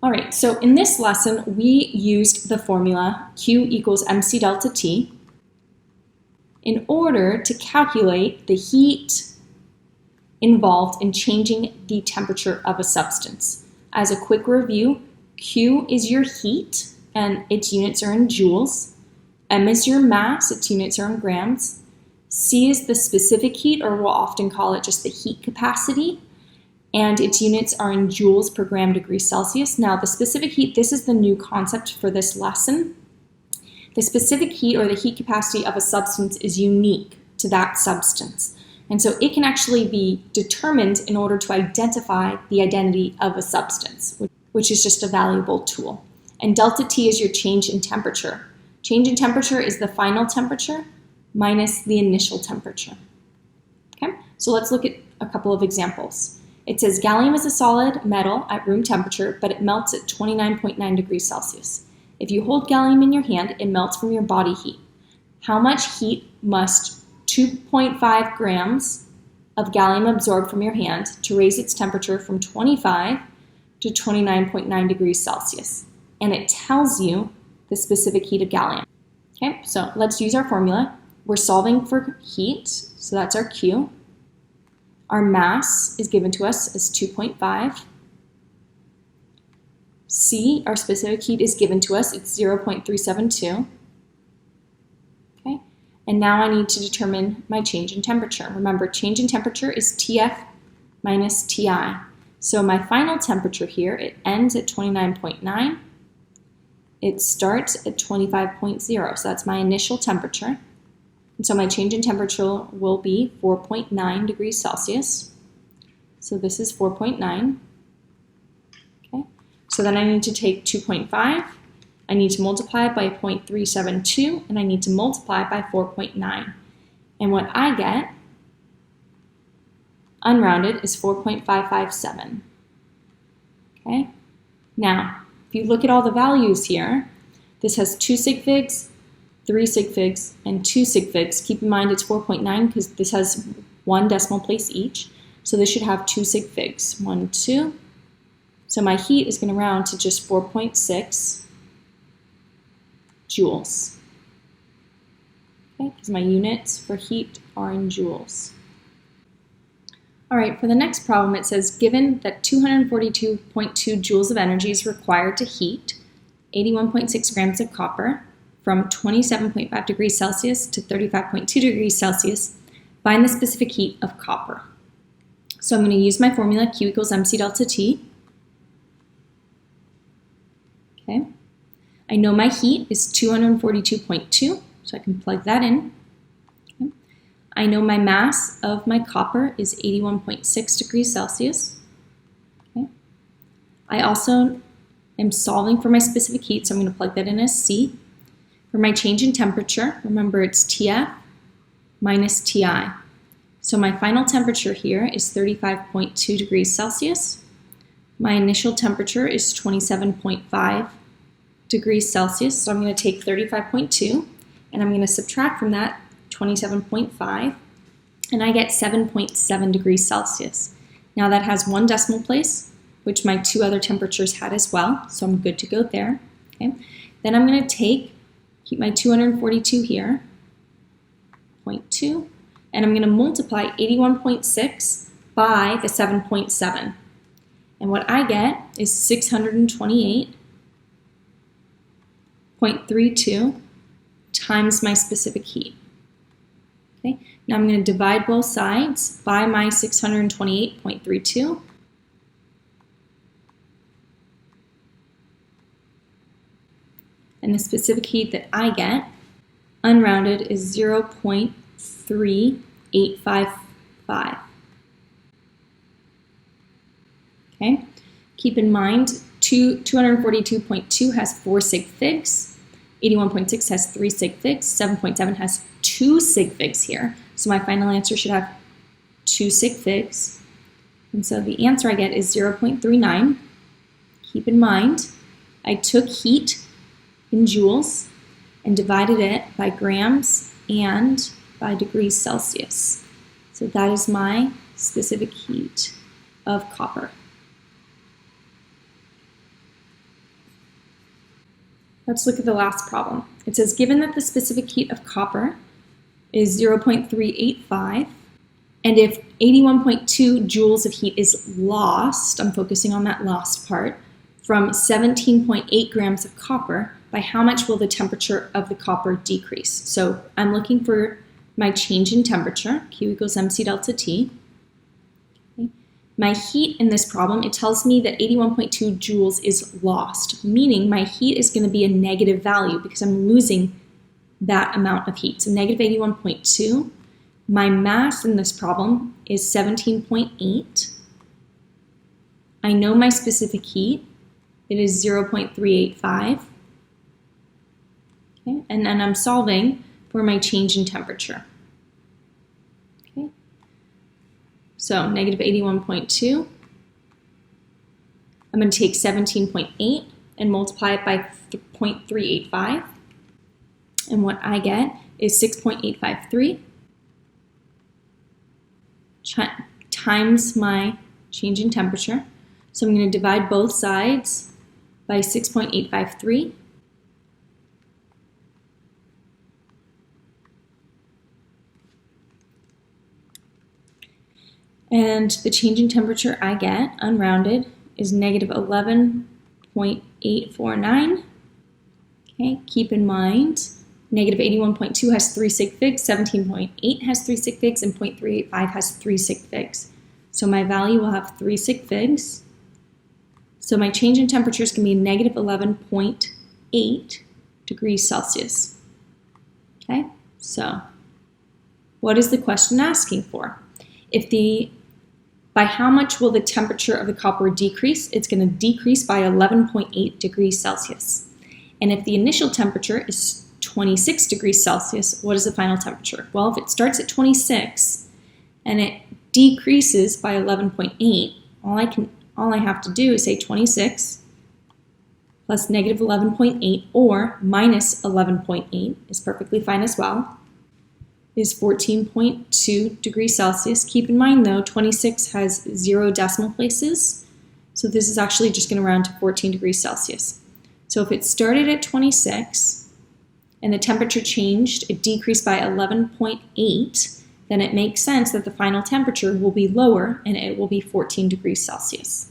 All right, so in this lesson, we used the formula Q equals mc delta T in order to calculate the heat involved in changing the temperature of a substance. As a quick review, Q is your heat, and its units are in joules. M is your mass, its units are in grams. C is the specific heat, or we'll often call it just the heat capacity, and its units are in joules per gram degree Celsius. Now, the specific heat, this is the new concept for this lesson. The specific heat, or the heat capacity of a substance, is unique to that substance. And so it can actually be determined in order to identify the identity of a substance, which is just a valuable tool. And delta T is your change in temperature. Change in temperature is the final temperature minus the initial temperature. Okay, so let's look at a couple of examples. It says gallium is a solid metal at room temperature, but it melts at 29.9 degrees Celsius. If you hold gallium in your hand, it melts from your body heat. How much heat must 2.5 grams of gallium absorb from your hand to raise its temperature from 25 to 29.9 degrees Celsius? And it tells you the specific heat of gallium. Okay, so let's use our formula. We're solving for heat, so that's our Q. Our mass is given to us as 2.5. C, our specific heat, is given to us. It's 0.372. Okay, and now I need to determine my change in temperature. Remember, change in temperature is TF minus TI. So my final temperature here, it ends at 29.9. It starts at 25.0, so that's my initial temperature. And so my change in temperature will be 4.9 degrees Celsius. So this is 4.9. Okay. So then I need to take 2.5. I need to multiply it by 0.372, and I need to multiply it by 4.9. And what I get, unrounded, is 4.557. Okay. Now, if you look at all the values here, this has 2 sig figs, 3 sig figs, and 2 sig figs. Keep in mind it's 4.9 because this has 1 decimal place each. So this should have 2 sig figs. 1, 2. So my heat is going to round to just 4.6 joules. Okay, because my units for heat are in joules. All right, for the next problem, it says, given that 242.2 joules of energy is required to heat 81.6 grams of copper from 27.5 degrees Celsius to 35.2 degrees Celsius, find the specific heat of copper. So I'm going to use my formula Q equals mc delta T. Okay. I know my heat is 242.2, so I can plug that in. Okay. I know my mass of my copper is 81.6 degrees Celsius. Okay. I also am solving for my specific heat, so I'm going to plug that in as C. For my change in temperature, remember it's TF minus TI. So my final temperature here is 35.2 degrees Celsius. My initial temperature is 27.5 degrees Celsius. So I'm going to take 35.2 and I'm going to subtract from that 27.5, and I get 7.7 degrees Celsius. Now that has 1 decimal place, which my 2 other temperatures had as well, so I'm good to go there. Okay. Then I'm going to keep my 242 here, 0.2, and I'm going to multiply 81.6 by the 7.7. And what I get is 628.32 times my specific heat. Okay. Now I'm going to divide both sides by my 628.32. And the specific heat that I get, unrounded, is 0.3855. Okay, keep in mind 242.2 has 4 sig figs, 81.6 has 3 sig figs, 7.7 has 2 sig figs here. So my final answer should have 2 sig figs. And so the answer I get is 0.39. Keep in mind, I took heat in joules and divided it by grams and by degrees Celsius. So that is my specific heat of copper. Let's look at the last problem. It says, given that the specific heat of copper is 0.385, and if 81.2 joules of heat is lost, I'm focusing on that lost part, from 17.8 grams of copper, by how much will the temperature of the copper decrease? So I'm looking for my change in temperature, Q equals mc delta T. Okay. My heat in this problem, it tells me that 81.2 joules is lost, meaning my heat is going to be a negative value because I'm losing that amount of heat. So negative 81.2. My mass in this problem is 17.8. I know my specific heat. It is 0.385. Okay, and then I'm solving for my change in temperature. Okay, so negative 81.2. I'm going to take 17.8 and multiply it by 0.385. And what I get is 6.853 times my change in temperature. So I'm going to divide both sides by 6.853. And the change in temperature I get, unrounded, is negative 11.849. Okay, keep in mind, negative 81.2 has 3 sig figs, 17.8 has 3 sig figs, and 0.385 has 3 sig figs. So my value will have 3 sig figs. So my change in temperature is going to be negative 11.8 degrees Celsius. Okay, so what is the question asking for? By how much will the temperature of the copper decrease? It's going to decrease by 11.8 degrees Celsius. And if the initial temperature is 26 degrees Celsius, what is the final temperature? Well, if it starts at 26 and it decreases by 11.8, all I have to do is say 26 plus negative 11.8 or minus 11.8 is perfectly fine as well, is 14.2 degrees Celsius. Keep in mind though, 26 has 0 decimal places, so this is actually just going to round to 14 degrees Celsius. So if it started at 26 and the temperature changed, it decreased by 11.8, then it makes sense that the final temperature will be lower and it will be 14 degrees Celsius.